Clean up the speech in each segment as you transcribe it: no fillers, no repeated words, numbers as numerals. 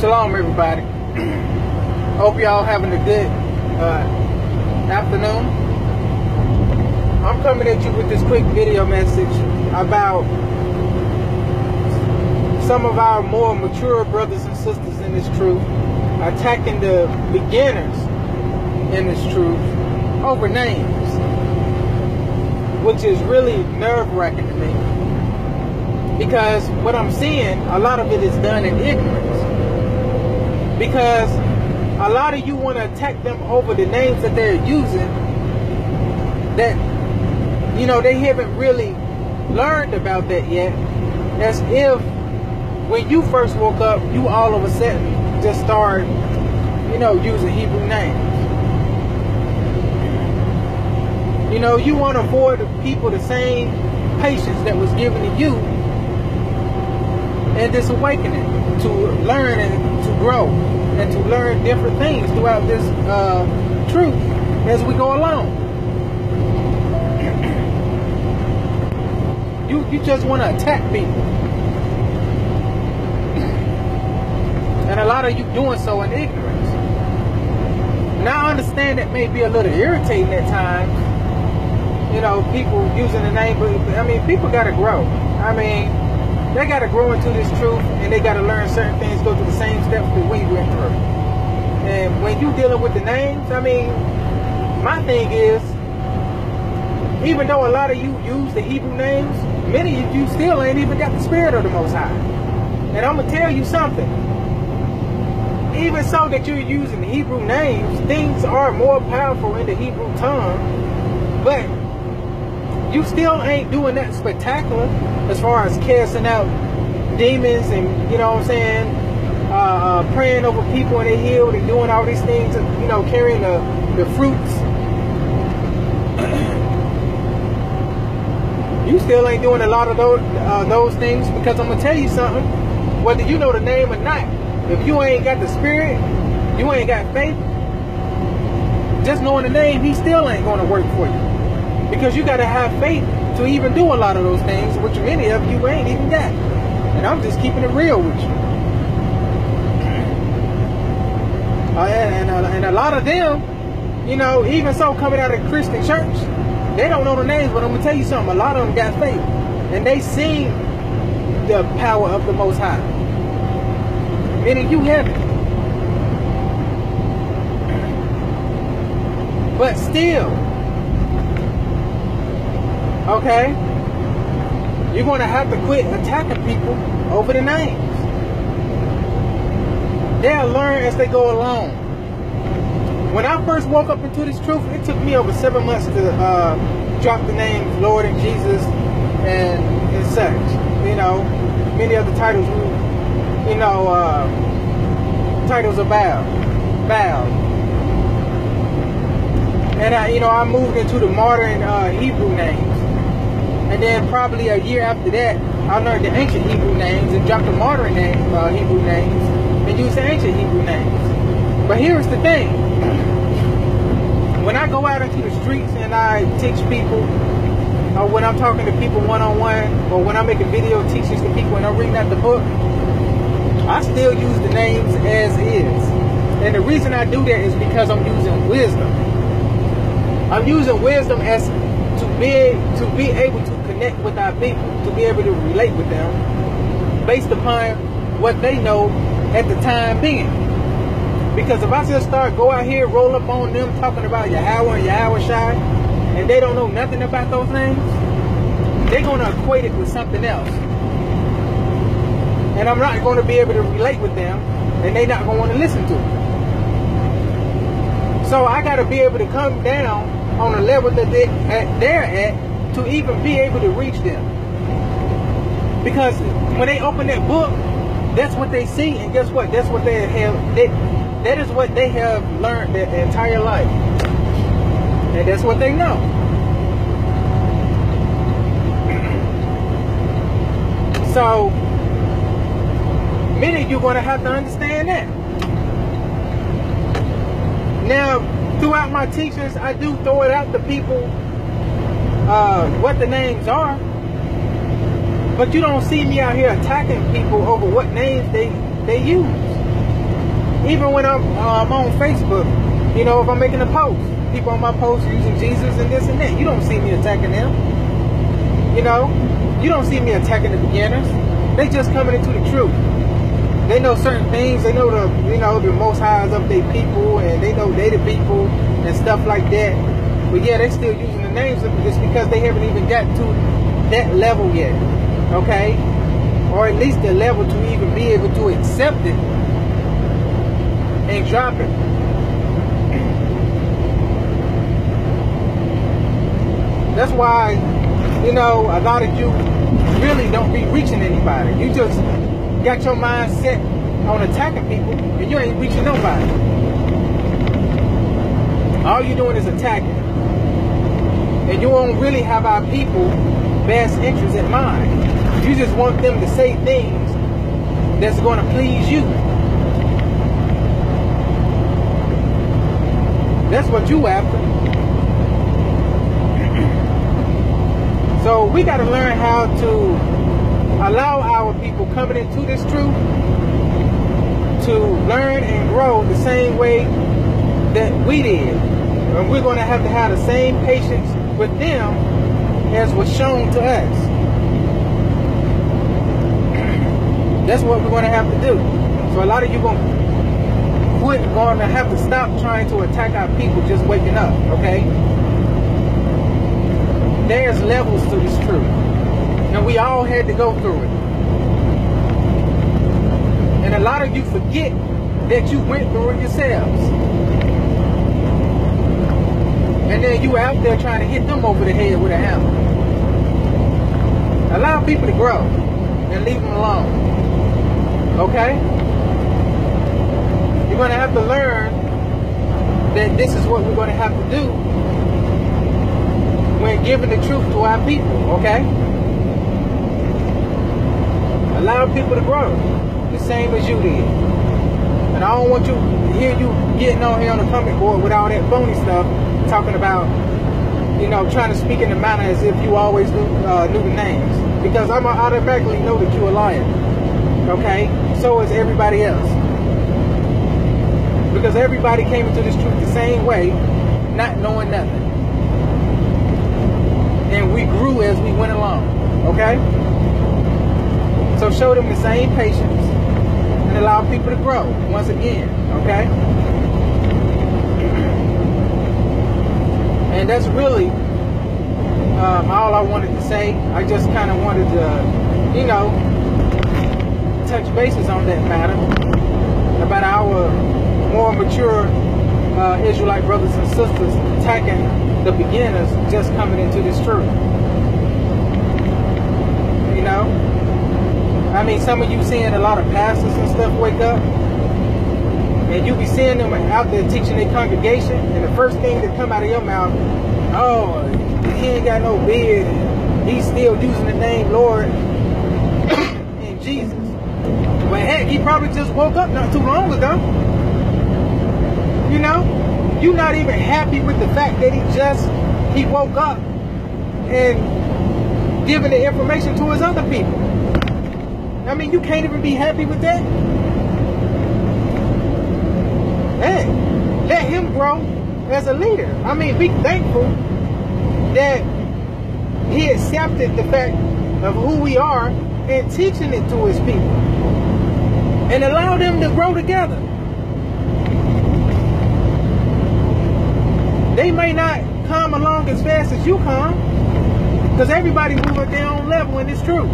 Shalom, everybody. Hope y'all having a good afternoon. I'm coming at you with this quick video message about some of our more mature brothers and sisters in this truth attacking the beginners in this truth over names, which is really nerve-wracking to me, because what I'm seeing, a lot of it is done in ignorance. Because a lot of you want to attack them over the names that they're using that, you know, they haven't really learned about that yet. As if when you first woke up, you all of a sudden just started, you know, using Hebrew names. You know, you want to afford people the same patience that was given to you and this awakening to learn and to grow and to learn different things throughout this truth as we go along. You just want to attack people. And a lot of you doing so in ignorance. Now I understand that may be a little irritating at times. You know, people using the name, but I mean, people got to grow. I mean, they got to grow into this truth, and they got to learn certain things, go through the same steps that we went through. And when you dealing with the names, I mean, my thing is, even though a lot of you use the Hebrew names, many of you still ain't even got the Spirit of the Most High. And I'm going to tell you something. Even so that you're using Hebrew names, things are more powerful in the Hebrew tongue, but you still ain't doing that spectacular as far as casting out demons and, you know what I'm saying, praying over people and they healed and doing all these things, and, you know, carrying the fruits. You still ain't doing a lot of those things, because I'm going to tell you something, whether you know the name or not, if you ain't got the Spirit, you ain't got faith, just knowing the name, he still ain't going to work for you. Because you got to have faith to even do a lot of those things, which many of you ain't even got. And I'm just keeping it real with you. And a lot of them, you know, even so coming out of Christian church, they don't know the names, but I'm going to tell you something. A lot of them got faith. And they seen the power of the Most High. Many of you haven't. But still, okay, you're going to have to quit attacking people over the names. They'll learn as they go along. When I first woke up into this truth, it took me over 7 months to drop the names Lord and Jesus and such. You know, many other titles, you know, titles of Baal. And I moved into the modern Hebrew names. And then probably a year after that, I learned the ancient Hebrew names and dropped the modern Hebrew names and used the ancient Hebrew names. But here's the thing. When I go out into the streets and I teach people, or when I'm talking to people one-on-one, or when I'm making video teachings to people and I'm reading out the book, I still use the names as is. And the reason I do that is because I'm using wisdom. I'm using wisdom as to be able to connect with our people, to be able to relate with them based upon what they know at the time being. Because if I just go out here, roll up on them talking about Yahweh and Yahweh Shai, and they don't know nothing about those things, they're going to equate it with something else. And I'm not going to be able to relate with them, and they're not going to want to listen to it. So I got to be able to come down on a level that they're at to even be able to reach them. Because when they open that book, that's what they see, and guess what? That's what they have. That is what they have learned their entire life, and that's what they know. So many of you are going to have to understand that. Now, throughout my teachings, I do throw it out to people what the names are. But you don't see me out here attacking people over what names they use. even when I'm on Facebook, you know, if I'm making a post, people on my post using Jesus and this and that, you don't see me attacking them. You know, you don't see me attacking the beginners. They just coming into the truth. They know certain things. They know the Most High is of their people, and they know they the people and stuff like that. But yeah, they still using the names of it just because they haven't even got to that level yet. Okay, or at least the level to even be able to accept it and drop it. That's why, you know, a lot of you really don't be reaching anybody. You just got your mind set on attacking people, and you ain't reaching nobody. All you're doing is attacking. And you won't really have our people best interests in mind. You just want them to say things that's going to please you. That's what you after. So we got to learn how to allow our people coming into this truth to learn and grow the same way that we did. And we're going to have the same patience with them as was shown to us. That's what we're going to have to do. So a lot of you going to have to stop trying to attack our people just waking up, okay? There's levels to this truth. And we all had to go through it. And a lot of you forget that you went through it yourselves. And then you out there trying to hit them over the head with a hammer. Allow people to grow and leave them alone. Okay? You're going to have to learn that this is what we're going to have to do when giving the truth to our people. Okay? Allow people to grow the same as you did. And I don't want you to hear you getting on here on the comment board with all that phony stuff, talking about, you know, trying to speak in the manner as if you always knew the names. Because I'm going to automatically know that you're a liar. Okay? So is everybody else. Because everybody came into this truth the same way, not knowing nothing. And we grew as we went along. Okay? So show them the same patience and allow people to grow once again. Okay? And that's really all I wanted to say. I just kind of wanted to, you know, touch bases on that matter about our more mature Israelite brothers and sisters attacking the beginners just coming into this truth. You know? I mean, some of you seeing a lot of pastors and stuff wake up, and you be seeing them out there teaching their congregation, and the first thing that come out of your mouth, oh, he ain't got no beard, and he's still using the name Lord and Jesus. But heck, he probably just woke up not too long ago. You know? You're not even happy with the fact that he woke up and giving the information to his other people. I mean, you can't even be happy with that. Hey, let him grow as a leader. I mean, be thankful that he accepted the fact of who we are and teaching it to his people. And allow them to grow together. They may not come along as fast as you come, because everybody moves at their own level, and it's true.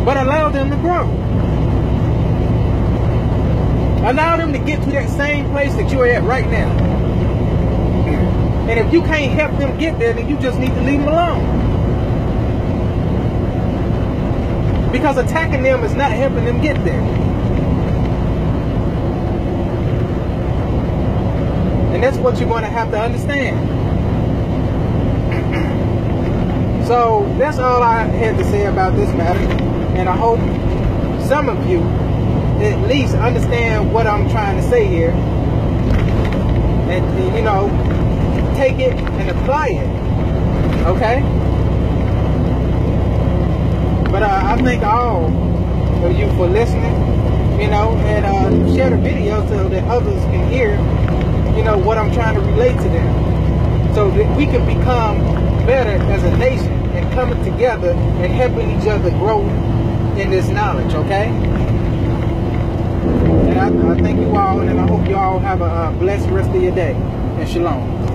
But allow them to grow. Allow them to get to that same place that you're at right now. And if you can't help them get there, then you just need to leave them alone. Because attacking them is not helping them get there. And that's what you're going to have to understand. So that's all I had to say about this matter. And I hope some of you at least understand what I'm trying to say here. And, you know, take it and apply it. Okay? But I thank all of you for listening. you know, and share the video so that others can hear, you know, what I'm trying to relate to them, so that we can become better as a nation and coming together and helping each other grow in this knowledge, okay? And I thank you all, and I hope you all have a blessed rest of your day. And shalom.